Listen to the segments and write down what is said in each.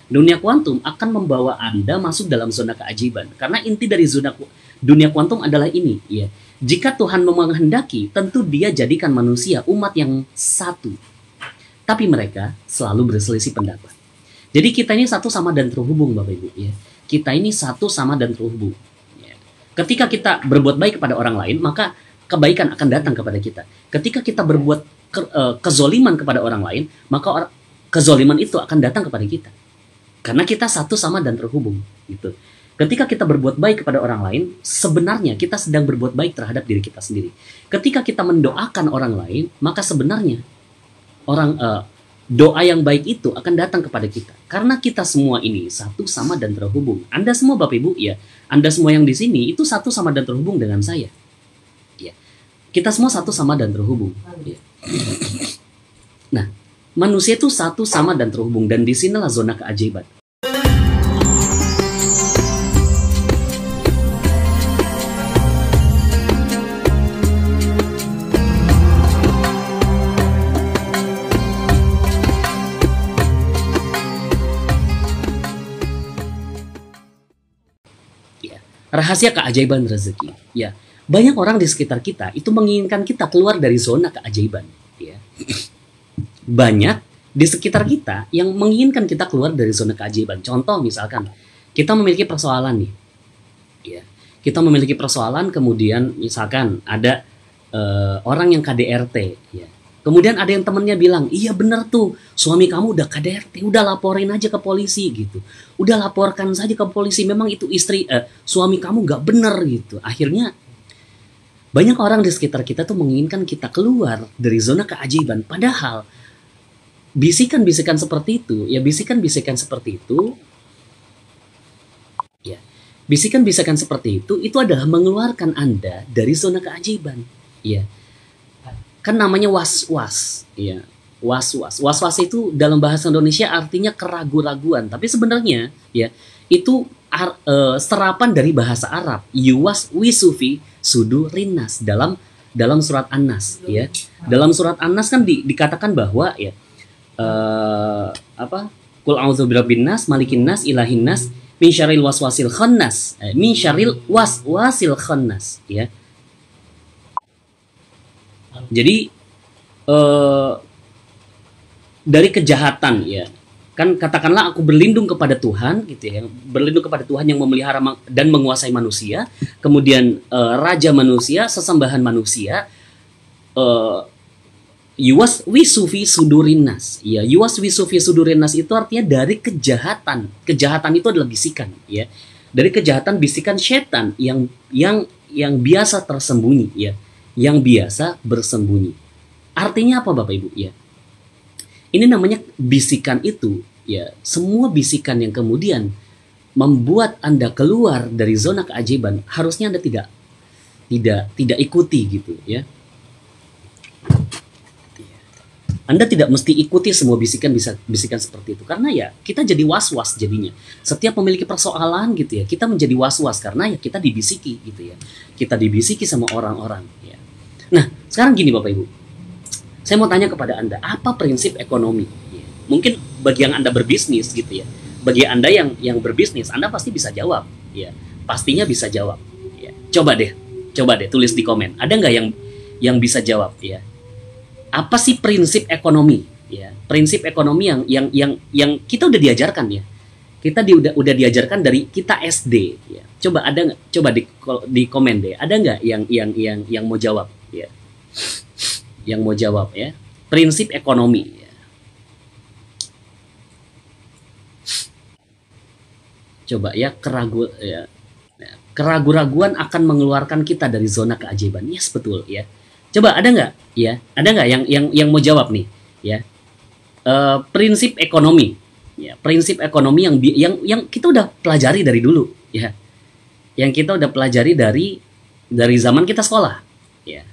Dunia kuantum akan membawa Anda masuk dalam zona keajaiban. Karena inti dari dunia kuantum adalah ini, ya. Jika Tuhan menghendaki, tentu Dia jadikan manusia umat yang satu. Tapi mereka selalu berselisih pendapat. Jadi kita ini satu sama dan terhubung, Bapak Ibu, ya. Kita ini satu sama dan terhubung. Ya. Ketika kita berbuat baik kepada orang lain, maka kebaikan akan datang kepada kita. Ketika kita berbuat kezoliman kepada orang lain, maka kezoliman itu akan datang kepada kita. Karena kita satu sama dan terhubung, gitu. Ketika kita berbuat baik kepada orang lain, sebenarnya kita sedang berbuat baik terhadap diri kita sendiri. Ketika kita mendoakan orang lain, maka sebenarnya doa yang baik itu akan datang kepada kita. Karena kita semua ini satu sama dan terhubung. Anda semua Bapak Ibu, ya, Anda semua yang di sini itu satu sama dan terhubung dengan saya. Ya. Kita semua satu sama dan terhubung. Ya. Nah, manusia itu satu sama dan terhubung, dan disinilah zona keajaiban. Ya. Rahasia keajaiban rezeki. Ya, banyak orang di sekitar kita itu menginginkan kita keluar dari zona keajaiban. Ya. Banyak di sekitar kita yang menginginkan kita keluar dari zona keajaiban. Contoh misalkan, kita memiliki persoalan nih. Ya. Kita memiliki persoalan, kemudian misalkan ada orang yang KDRT. Ya. Kemudian ada yang temennya bilang, iya bener tuh, suami kamu udah KDRT, udah laporin aja ke polisi gitu. Udah laporkan saja ke polisi, memang itu suami kamu gak bener gitu. Akhirnya, banyak orang di sekitar kita tuh menginginkan kita keluar dari zona keajaiban. Padahal, bisikan-bisikan seperti itu, ya bisikan-bisikan seperti itu, ya bisikan-bisikan seperti itu adalah mengeluarkan Anda dari zona keajaiban, ya. Kan namanya was-was, ya. Was-was. Was-was itu dalam bahasa Indonesia artinya keraguan-raguan, tapi sebenarnya, ya, itu serapan dari bahasa Arab. Yuwas wisufi sudurinas dalam surat An-Nas, ya. Dalam surat An-Nas kan dikatakan bahwa, ya, Qul a'udzu birabbin nas, malikin nas, ilahin nas, min syarril waswasil khannas. Min syarril waswasil khannas, ya. Jadi dari kejahatan, ya. Kan katakanlah aku berlindung kepada Tuhan gitu ya. Berlindung kepada Tuhan yang memelihara dan menguasai manusia, kemudian raja manusia, sesembahan manusia, yuwas wisufi sudurinas. Ya, yuwas wisufi sudurinas itu artinya dari kejahatan. Kejahatan itu adalah bisikan, ya. Dari kejahatan bisikan setan yang biasa tersembunyi, ya. Yang biasa bersembunyi. Artinya apa Bapak Ibu, ya? Ini namanya bisikan itu, ya. Semua bisikan yang kemudian membuat Anda keluar dari zona keajaiban, harusnya Anda tidak ikuti gitu, ya. Anda tidak mesti ikuti semua bisikan seperti itu, karena ya kita jadi was-was jadinya. Setiap memiliki persoalan gitu ya, kita menjadi was-was karena ya kita dibisiki gitu ya. Kita dibisiki sama orang-orang, ya. Nah, sekarang gini Bapak Ibu. Saya mau tanya kepada Anda, apa prinsip ekonomi? Ya. Mungkin bagi yang Anda berbisnis gitu ya. Bagi Anda yang berbisnis, Anda pasti bisa jawab, ya. Pastinya bisa jawab, ya. Coba deh tulis di komen. Ada nggak yang bisa jawab, ya? Apa sih prinsip ekonomi, ya? Prinsip ekonomi yang kita udah diajarkan, ya. Kita udah diajarkan dari kita SD, ya. Coba ada nggak? Coba di komen deh. Ada nggak yang mau jawab, ya? Yang mau jawab, ya. Prinsip ekonomi, ya. Coba ya, keraguan-raguan akan mengeluarkan kita dari zona keajaiban. Yes, betul, ya. Coba ada nggak, ya? Ada nggak yang mau jawab nih, ya? Prinsip ekonomi, ya. Prinsip ekonomi yang kita udah pelajari dari dulu, ya. Yang kita udah pelajari dari zaman kita sekolah, ya.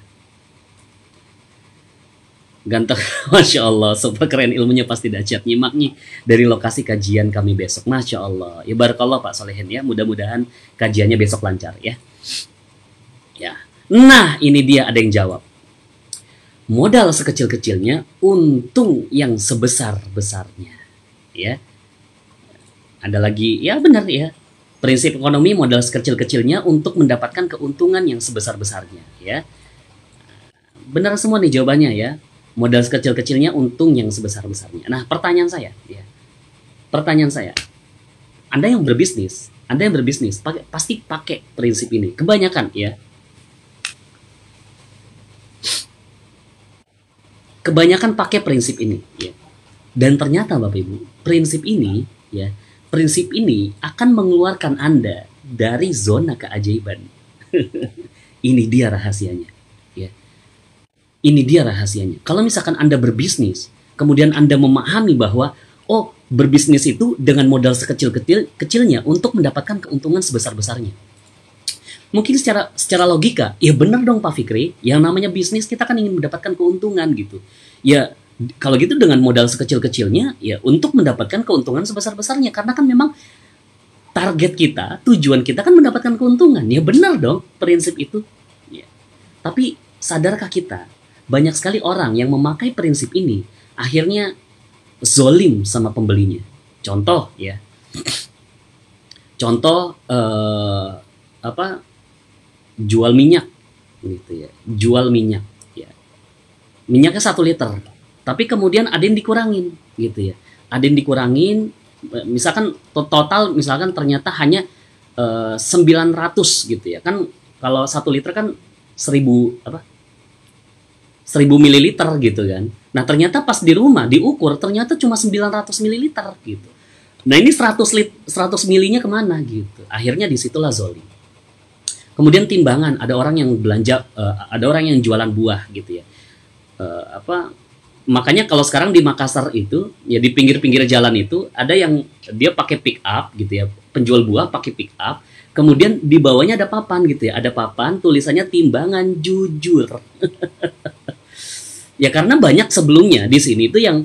Ganteng, Masya Allah, super keren, ilmunya pasti dahsyat. Nyimak nih dari lokasi kajian kami besok, Masya Allah. Ya barakallah Pak Solehin, ya. Mudah-mudahan kajiannya besok lancar, ya. Ya. Nah, ini dia ada yang jawab. Modal sekecil-kecilnya, untung yang sebesar-besarnya, ya. Ada lagi, ya benar ya. Prinsip ekonomi modal sekecil-kecilnya untuk mendapatkan keuntungan yang sebesar-besarnya, ya. Benar semua nih jawabannya ya. Modal sekecil-kecilnya, untung yang sebesar-besarnya. Nah, pertanyaan saya, ya. Pertanyaan saya, Anda yang berbisnis pasti pakai prinsip ini. Kebanyakan ya. Kebanyakan pakai prinsip ini, ya. Dan ternyata Bapak Ibu, prinsip ini akan mengeluarkan Anda dari zona keajaiban. Ini dia rahasianya, ya. Ini dia rahasianya. Kalau misalkan Anda berbisnis, kemudian Anda memahami bahwa berbisnis itu dengan modal sekecil-kecilnya untuk mendapatkan keuntungan sebesar-besarnya. Mungkin secara logika, ya benar dong Pak Fikri, yang namanya bisnis kita kan ingin mendapatkan keuntungan gitu. Ya kalau gitu dengan modal sekecil-kecilnya, ya untuk mendapatkan keuntungan sebesar-besarnya. Karena kan memang target kita, tujuan kita kan mendapatkan keuntungan. Ya benar dong prinsip itu. Ya. Tapi sadarkah kita, banyak sekali orang yang memakai prinsip ini, akhirnya zolim sama pembelinya. Contoh ya, jual minyak gitu ya, jual minyak ya, minyaknya 1 liter, tapi kemudian ada yang dikurangin gitu ya, ada yang dikurangin, misalkan total misalkan ternyata hanya 900 gitu ya, kan kalau 1 liter kan 1000 mililiter gitu kan. Nah ternyata pas di rumah diukur ternyata cuma 900 mililiter gitu. Nah ini 100 milinya kemana gitu. Akhirnya disitulah zolim. Kemudian timbangan, ada orang yang belanja, ada orang yang jualan buah gitu ya. Makanya kalau sekarang di Makassar itu, ya di pinggir-pinggir jalan itu ada yang dia pakai pick up gitu ya, penjual buah pakai pick up. Kemudian di bawahnya ada papan gitu ya, ada papan tulisannya timbangan jujur. Ya karena banyak sebelumnya di sini itu yang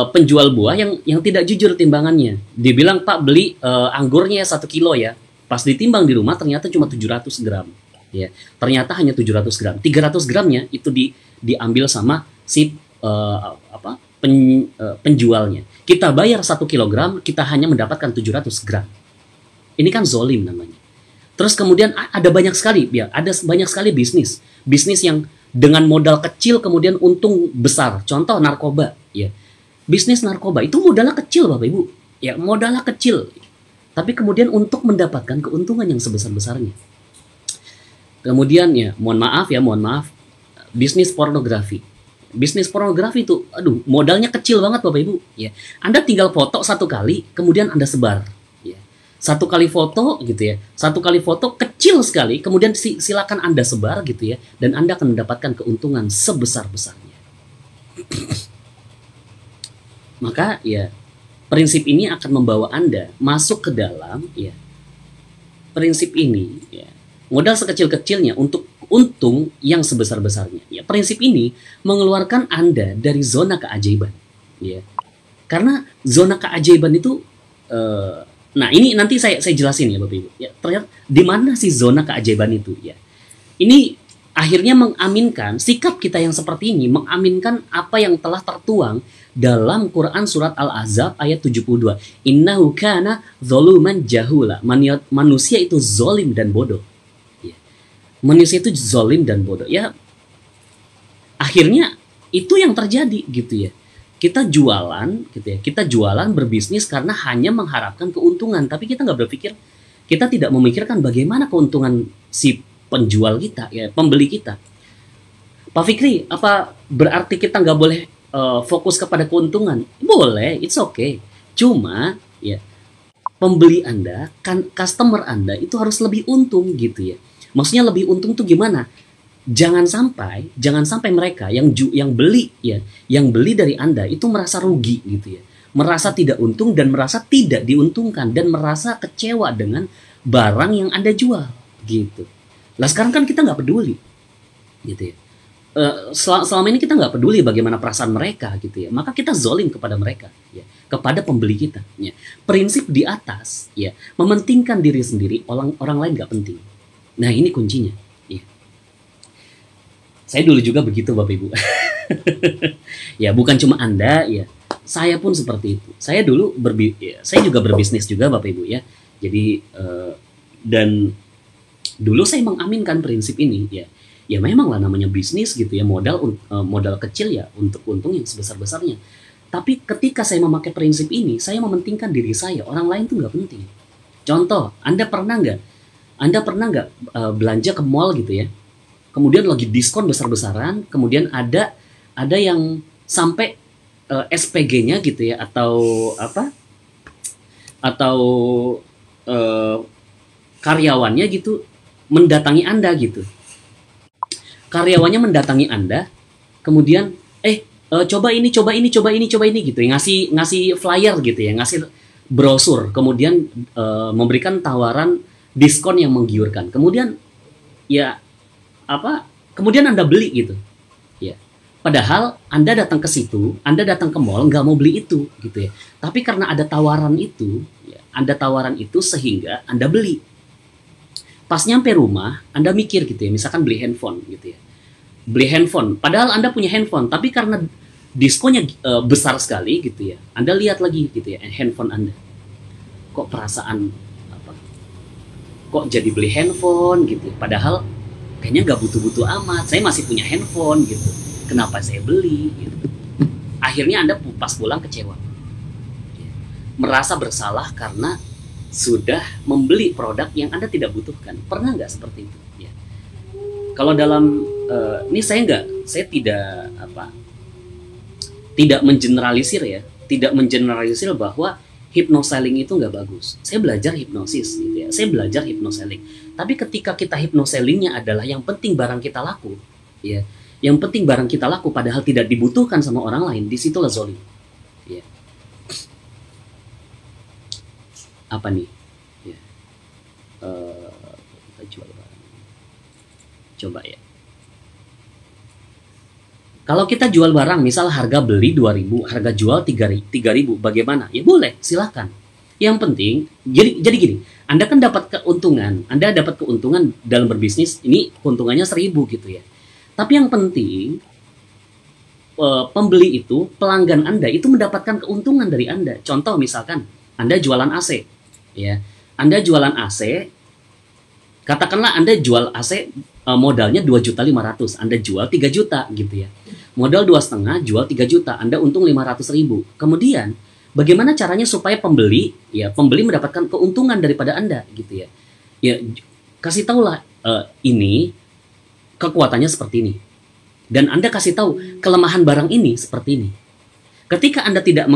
penjual buah yang tidak jujur timbangannya. Dibilang Pak beli anggurnya 1 kilo ya. Pas ditimbang di rumah ternyata cuma 700 gram. Ya, ternyata hanya 700 gram. 300 gramnya itu diambil sama si penjualnya. Kita bayar 1 kilogram, kita hanya mendapatkan 700 gram. Ini kan zolim namanya. Terus kemudian ada banyak sekali bisnis yang dengan modal kecil kemudian untung besar. Contoh narkoba, ya. Bisnis narkoba itu modalnya kecil Bapak Ibu. Ya, modalnya kecil. Tapi kemudian untuk mendapatkan keuntungan yang sebesar-besarnya. Kemudian ya, mohon maaf, bisnis pornografi. Bisnis pornografi itu, modalnya kecil banget Bapak Ibu. Ya, Anda tinggal foto 1 kali, kemudian Anda sebar. Ya. 1 kali foto gitu ya, 1 kali foto kecil sekali, kemudian silakan Anda sebar gitu ya, dan Anda akan mendapatkan keuntungan sebesar-besarnya. Maka ya, prinsip ini akan membawa Anda masuk ke dalam ya, prinsip ini ya, modal sekecil-kecilnya untuk untung yang sebesar-besarnya. Ya, prinsip ini mengeluarkan Anda dari zona keajaiban. Ya. Karena zona keajaiban itu, nah ini nanti saya jelasin ya Bapak Ibu. Ya, ternyata di mana sih zona keajaiban itu? Ya, ini akhirnya mengaminkan sikap kita yang seperti ini, mengaminkan apa yang telah tertuang dalam Quran surat Al-Ahzab ayat 72. Innahu kana zaluman jahula. Manusia itu zolim dan bodoh. Ya. Manusia itu zolim dan bodoh. Ya, akhirnya itu yang terjadi gitu ya. Kita jualan gitu ya. Kita jualan berbisnis karena hanya mengharapkan keuntungan, tapi kita nggak berpikir, kita tidak memikirkan bagaimana keuntungan si penjual kita, ya, pembeli kita. Pak Fikri, apa berarti kita nggak boleh fokus kepada keuntungan? Boleh, it's okay. Cuma ya, pembeli Anda, customer Anda itu harus lebih untung gitu ya. Maksudnya lebih untung tuh gimana? Jangan sampai mereka yang beli ya, yang beli dari Anda itu merasa rugi gitu ya. Merasa tidak untung dan merasa tidak diuntungkan dan merasa kecewa dengan barang yang Anda jual gitu. Lah sekarang kan kita nggak peduli gitu ya. Selama ini kita nggak peduli bagaimana perasaan mereka gitu ya, maka kita zolim kepada mereka ya, kepada pembeli kita ya. Prinsip di atas ya, mementingkan diri sendiri, orang lain nggak penting. Nah ini kuncinya ya. Saya dulu juga begitu Bapak Ibu. Ya bukan cuma Anda ya, Saya pun seperti itu. Saya dulu saya juga berbisnis juga Bapak Ibu ya. Jadi dan dulu saya mengaminkan prinsip ini ya. Ya memang lah namanya bisnis gitu ya, modal kecil ya untuk untung yang sebesar-besarnya. Tapi ketika saya memakai prinsip ini, saya mementingkan diri saya, orang lain tuh nggak penting. Contoh, Anda pernah nggak belanja ke mall gitu ya, kemudian lagi diskon besar-besaran, kemudian ada yang sampai SPG-nya gitu ya, atau karyawannya gitu mendatangi Anda gitu. Karyawannya mendatangi Anda, kemudian coba ini gitu ya, ngasih flyer gitu ya, ngasih brosur, kemudian memberikan tawaran diskon yang menggiurkan. Kemudian kemudian Anda beli gitu. Ya. Padahal Anda datang ke situ, Anda datang ke mall nggak mau beli itu gitu ya. Tapi karena ada tawaran itu, sehingga Anda beli. Pas nyampe rumah, Anda mikir gitu ya, misalkan beli handphone gitu ya. Beli handphone, padahal Anda punya handphone, tapi karena diskonnya besar sekali gitu ya, Anda lihat lagi gitu ya, handphone Anda. Kok kok jadi beli handphone gitu ya? Padahal kayaknya nggak butuh-butuh amat, saya masih punya handphone gitu. Kenapa saya beli gitu. Akhirnya Anda pas pulang kecewa. Merasa bersalah karena sudah membeli produk yang Anda tidak butuhkan. Pernah nggak seperti itu? Ya. Kalau dalam ini saya tidak mengeneralisir ya, tidak mengeneralisir bahwa hypnoselling itu nggak bagus. Saya belajar hipnosis gitu ya, saya belajar hypnoselling. Tapi ketika kita hypnosellingnya adalah yang penting barang kita laku, ya, yang penting barang kita laku padahal tidak dibutuhkan sama orang lain, disitulah zolim. Ya. Apa nih ya, kita jual barang, coba ya, kalau kita jual barang misal harga beli 2.000, harga jual 3.000, bagaimana ya, boleh silahkan. Yang penting jadi gini, Anda kan dapat keuntungan dalam berbisnis ini, keuntungannya 1.000 gitu ya, tapi yang penting pembeli itu, pelanggan Anda itu mendapatkan keuntungan dari Anda. Contoh misalkan Anda jualan AC ya, Anda jualan AC, katakanlah Anda jual AC modalnya 2.500.000, Anda jual 3 juta gitu ya. Modal 2,5, jual 3 juta, Anda untung 500.000. Kemudian bagaimana caranya supaya pembeli mendapatkan keuntungan daripada Anda gitu ya. Ya kasih tahulah ini kekuatannya seperti ini. Dan Anda kasih tahu kelemahan barang ini seperti ini. Ketika Anda tidak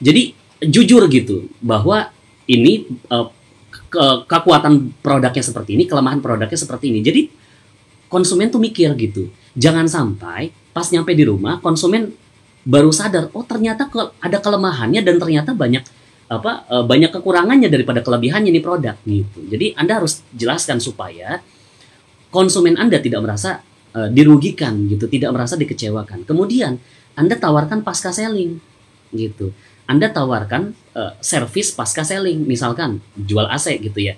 jadi jujur gitu bahwa ini kekuatan produknya seperti ini, kelemahan produknya seperti ini. Jadi konsumen tuh mikir gitu. Jangan sampai pas nyampe di rumah konsumen baru sadar, oh ternyata ada kelemahannya dan ternyata banyak kekurangannya daripada kelebihannya nih produk gitu. Jadi Anda harus jelaskan supaya konsumen Anda tidak merasa dirugikan gitu, tidak merasa dikecewakan. Kemudian Anda tawarkan pasca selling gitu. Anda tawarkan servis pasca selling, misalkan jual AC gitu ya.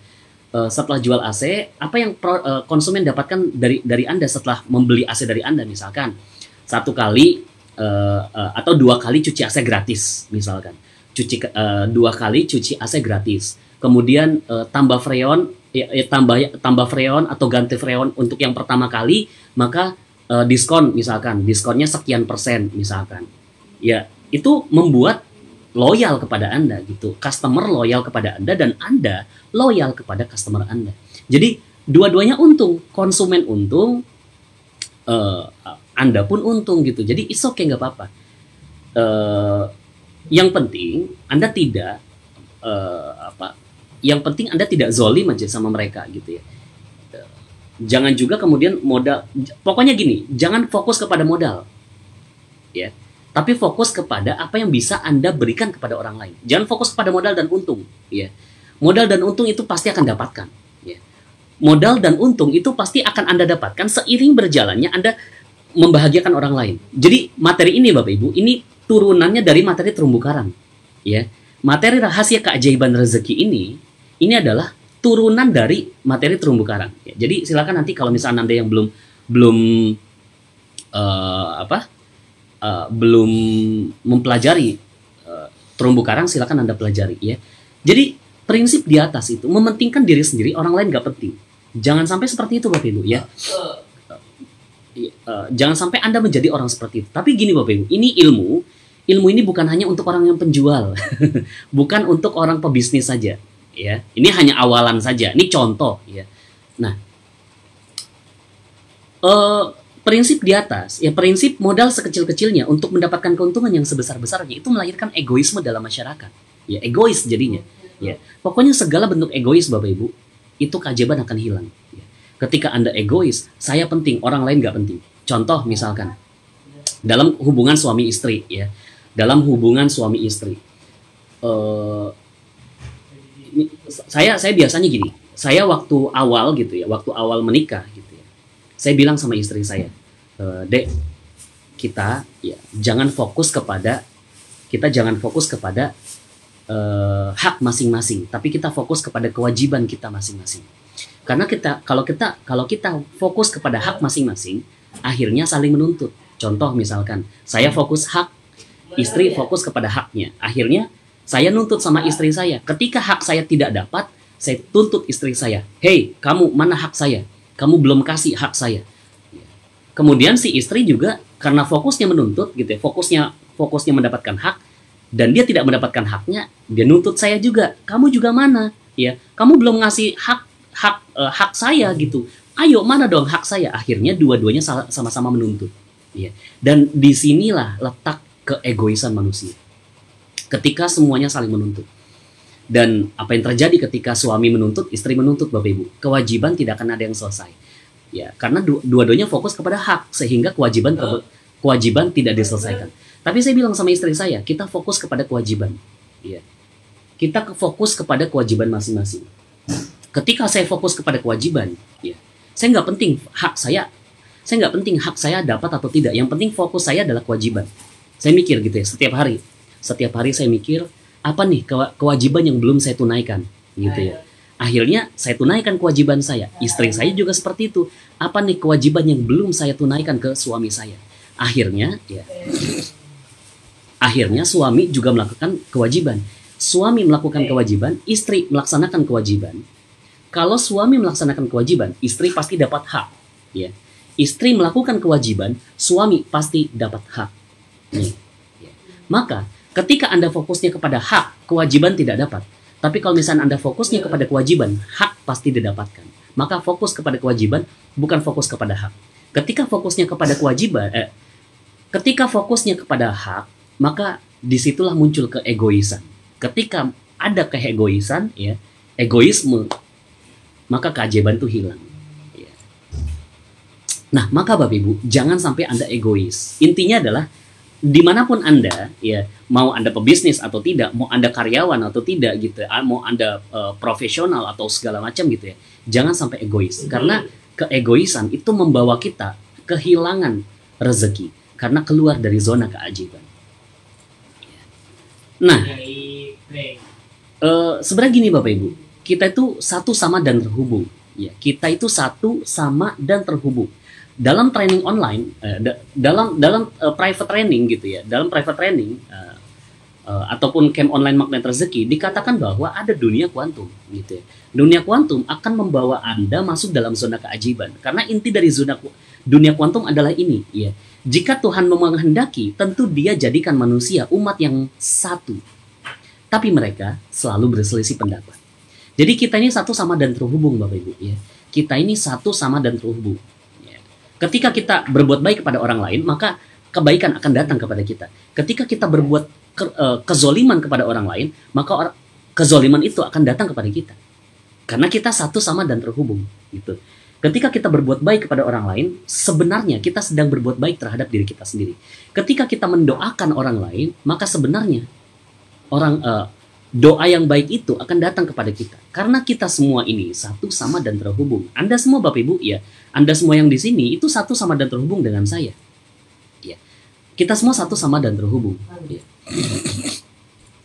Setelah jual AC, apa yang konsumen dapatkan dari Anda setelah membeli AC dari Anda, misalkan 1 kali atau 2 kali cuci AC gratis, misalkan 2 kali cuci AC gratis. Kemudian tambah freon, tambah freon atau ganti freon untuk yang pertama kali, maka diskon, misalkan diskonnya sekian persen, misalkan. Ya itu membuat loyal kepada Anda gitu, customer loyal kepada Anda dan Anda loyal kepada customer Anda. Jadi dua-duanya untung, konsumen untung, Anda pun untung gitu. Jadi it's okay, nggak apa-apa. Yang penting Anda tidak yang penting Anda tidak zolim aja sama mereka gitu ya. Jangan juga kemudian modal, pokoknya gini, jangan fokus kepada modal, ya. Tapi fokus kepada apa yang bisa Anda berikan kepada orang lain. Jangan fokus pada modal dan untung. Ya. Modal dan untung itu pasti akan dapatkan. Ya. Modal dan untung itu pasti akan Anda dapatkan seiring berjalannya Anda membahagiakan orang lain. Jadi materi ini Bapak Ibu, ini turunannya dari materi terumbu karang. Ya. Materi rahasia keajaiban rezeki ini adalah turunan dari materi terumbu karang. Ya. Jadi silakan nanti kalau misalnya Anda yang belum apa belum mempelajari terumbu karang, silakan Anda pelajari ya. Jadi prinsip di atas itu mementingkan diri sendiri, orang lain nggak penting. Jangan sampai seperti itu Bapak Ibu ya. Jangan sampai Anda menjadi orang seperti itu. Tapi gini Bapak Ibu, ini ilmu ini bukan hanya untuk orang yang penjual, bukan untuk orang pebisnis saja ya. Ini hanya awalan saja, ini contoh ya. Nah, prinsip di atas, ya prinsip modal sekecil-kecilnya untuk mendapatkan keuntungan yang sebesar-besarnya itu melahirkan egoisme dalam masyarakat. Ya, egois jadinya. Ya, pokoknya segala bentuk egois Bapak Ibu, itu keajaiban akan hilang. Ya. Ketika Anda egois, saya penting, orang lain nggak penting. Contoh misalkan, dalam hubungan suami istri, ya, dalam hubungan suami istri, saya biasanya gini, saya waktu awal gitu ya, waktu awal menikah gitu. Saya bilang sama istri saya, Dek, kita ya jangan fokus kepada hak masing-masing, tapi kita fokus kepada kewajiban kita masing-masing. Karena kalau kita fokus kepada hak masing-masing, akhirnya saling menuntut. Contoh misalkan, saya fokus hak, istri fokus kepada haknya. Akhirnya saya nuntut sama istri saya. Ketika hak saya tidak dapat, saya tuntut istri saya. Hei, kamu mana hak saya? Kamu belum kasih hak saya. Kemudian si istri juga karena fokusnya menuntut gitu ya, fokusnya mendapatkan hak, dan dia tidak mendapatkan haknya, dia nuntut saya juga. Kamu juga mana? Ya, kamu belum ngasih hak saya gitu. Ayo mana dong hak saya? Akhirnya dua-duanya sama-sama menuntut. Ya. Dan disinilah letak keegoisan manusia. Ketika semuanya saling menuntut. Dan apa yang terjadi ketika suami menuntut, istri menuntut Bapak Ibu? Kewajiban tidak akan ada yang selesai. Ya, karena dua-duanya fokus kepada hak, sehingga kewajiban tidak diselesaikan. Tapi saya bilang sama istri saya, kita fokus kepada kewajiban. Ya. Kita fokus kepada kewajiban masing-masing. Ketika saya fokus kepada kewajiban, ya, saya nggak penting hak saya dapat atau tidak. Yang penting fokus saya adalah kewajiban. Saya mikir gitu ya, setiap hari saya mikir, apa nih kewajiban yang belum saya tunaikan gitu ya. Akhirnya saya tunaikan kewajiban saya. Istri saya juga seperti itu. Apa nih kewajiban yang belum saya tunaikan ke suami saya? Akhirnya suami juga melakukan kewajiban. Suami melakukan kewajiban, istri melaksanakan kewajiban. Kalau suami melaksanakan kewajiban, istri pasti dapat hak ya. Istri melakukan kewajiban, suami pasti dapat hak. Nih. Ya. Maka ketika Anda fokusnya kepada hak, kewajiban tidak dapat. Tapi kalau misalnya Anda fokusnya kepada kewajiban, hak pasti didapatkan. Maka fokus kepada kewajiban, bukan fokus kepada hak. Ketika fokusnya kepada hak, maka disitulah muncul keegoisan. Ketika ada keegoisan, ya, egoisme, maka keajaiban itu hilang. Ya. Nah, maka Bapak Ibu, jangan sampai Anda egois. Intinya adalah dimanapun Anda, ya, mau Anda pebisnis atau tidak, mau Anda karyawan atau tidak gitu, mau Anda profesional atau segala macam gitu ya, jangan sampai egois. Karena keegoisan itu membawa kita kehilangan rezeki karena keluar dari zona keajaiban. Nah, sebenarnya gini Bapak Ibu, kita itu satu sama dan terhubung. Ya, kita itu satu sama dan terhubung. Dalam training online, dalam private training gitu ya, dalam private training ataupun camp online magnet rezeki, dikatakan bahwa ada dunia kuantum gitu ya. Dunia kuantum akan membawa Anda masuk dalam zona keajaiban, karena inti dari dunia kuantum adalah ini ya. Jika Tuhan menghendaki, tentu Dia jadikan manusia umat yang satu, tapi mereka selalu berselisih pendapat. Jadi kita ini satu sama dan terhubung Bapak Ibu ya. Kita ini satu sama dan terhubung. Ketika kita berbuat baik kepada orang lain, maka kebaikan akan datang kepada kita. Ketika kita berbuat kezoliman kepada orang lain, maka kezoliman itu akan datang kepada kita. Karena kita satu sama dan terhubung. Gitu. Ketika kita berbuat baik kepada orang lain, sebenarnya kita sedang berbuat baik terhadap diri kita sendiri. Ketika kita mendoakan orang lain, maka sebenarnya doa yang baik itu akan datang kepada kita. Karena kita semua ini satu sama dan terhubung. Anda semua Bapak Ibu ya, Anda semua yang di sini itu satu sama dan terhubung dengan saya. Ya. Kita semua satu sama dan terhubung. Ya.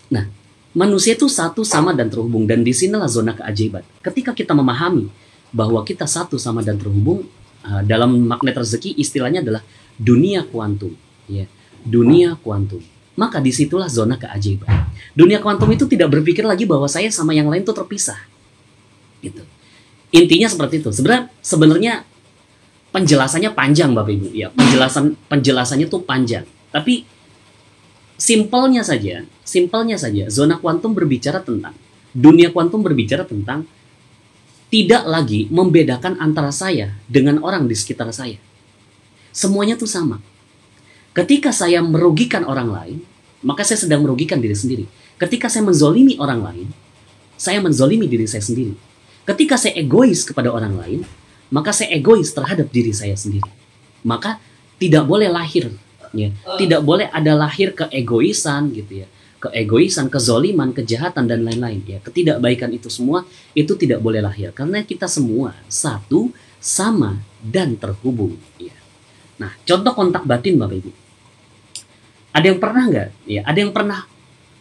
Nah, manusia itu satu sama dan terhubung, dan disinilah zona keajaiban. Ketika kita memahami bahwa kita satu sama dan terhubung, dalam magnet rezeki istilahnya adalah dunia kuantum, ya, dunia kuantum. Maka disitulah zona keajaiban. Dunia kuantum itu tidak berpikir lagi bahwa saya sama yang lain itu terpisah, gitu. Intinya seperti itu. Sebenarnya penjelasannya panjang, Bapak Ibu. Ya, penjelasannya tuh panjang. Tapi simpelnya saja, zona kuantum berbicara tentang, dunia kuantum berbicara tentang tidak lagi membedakan antara saya dengan orang di sekitar saya. Semuanya tuh sama. Ketika saya merugikan orang lain, maka saya sedang merugikan diri sendiri. Ketika saya menzolimi orang lain, saya menzolimi diri saya sendiri. Ketika saya egois kepada orang lain, maka saya egois terhadap diri saya sendiri. Maka tidak boleh lahir, ya, tidak boleh ada lahir keegoisan, gitu ya, keegoisan, kezoliman, kejahatan dan lain-lain. Ya, ketidakbaikan itu semua itu tidak boleh lahir karena kita semua satu, sama dan terhubung. Ya. Nah, contoh kontak batin, Bapak Ibu. Ada yang pernah nggak? Ya, ada yang pernah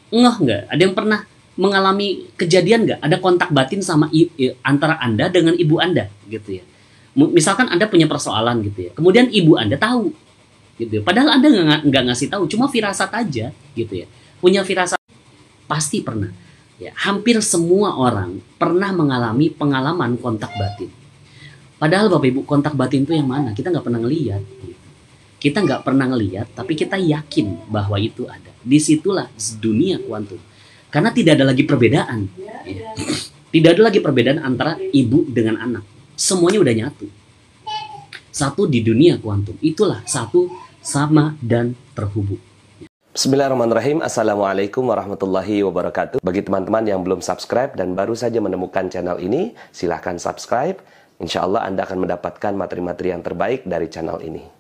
ngeh nggak? Ada yang pernah mengalami kejadian nggak? Ada kontak batin sama antara Anda dengan ibu Anda, gitu ya. Misalkan Anda punya persoalan, gitu ya. Kemudian ibu Anda tahu, gitu ya. Padahal Anda nggak ngasih tahu, cuma firasat aja, gitu ya. Punya firasat, pasti pernah. Ya, hampir semua orang pernah mengalami pengalaman kontak batin. Padahal Bapak Ibu, kontak batin itu yang mana? Kita nggak pernah ngelihat. Gitu. Kita nggak pernah ngelihat, tapi kita yakin bahwa itu ada. Disitulah dunia kuantum. Karena tidak ada lagi perbedaan. Ya. Tidak ada lagi perbedaan antara ibu dengan anak. Semuanya udah nyatu. Satu di dunia kuantum. Itulah satu, sama dan terhubung. Bismillahirrahmanirrahim. Assalamualaikum warahmatullahi wabarakatuh. Bagi teman-teman yang belum subscribe dan baru saja menemukan channel ini, silahkan subscribe. Insya Allah Anda akan mendapatkan materi-materi yang terbaik dari channel ini.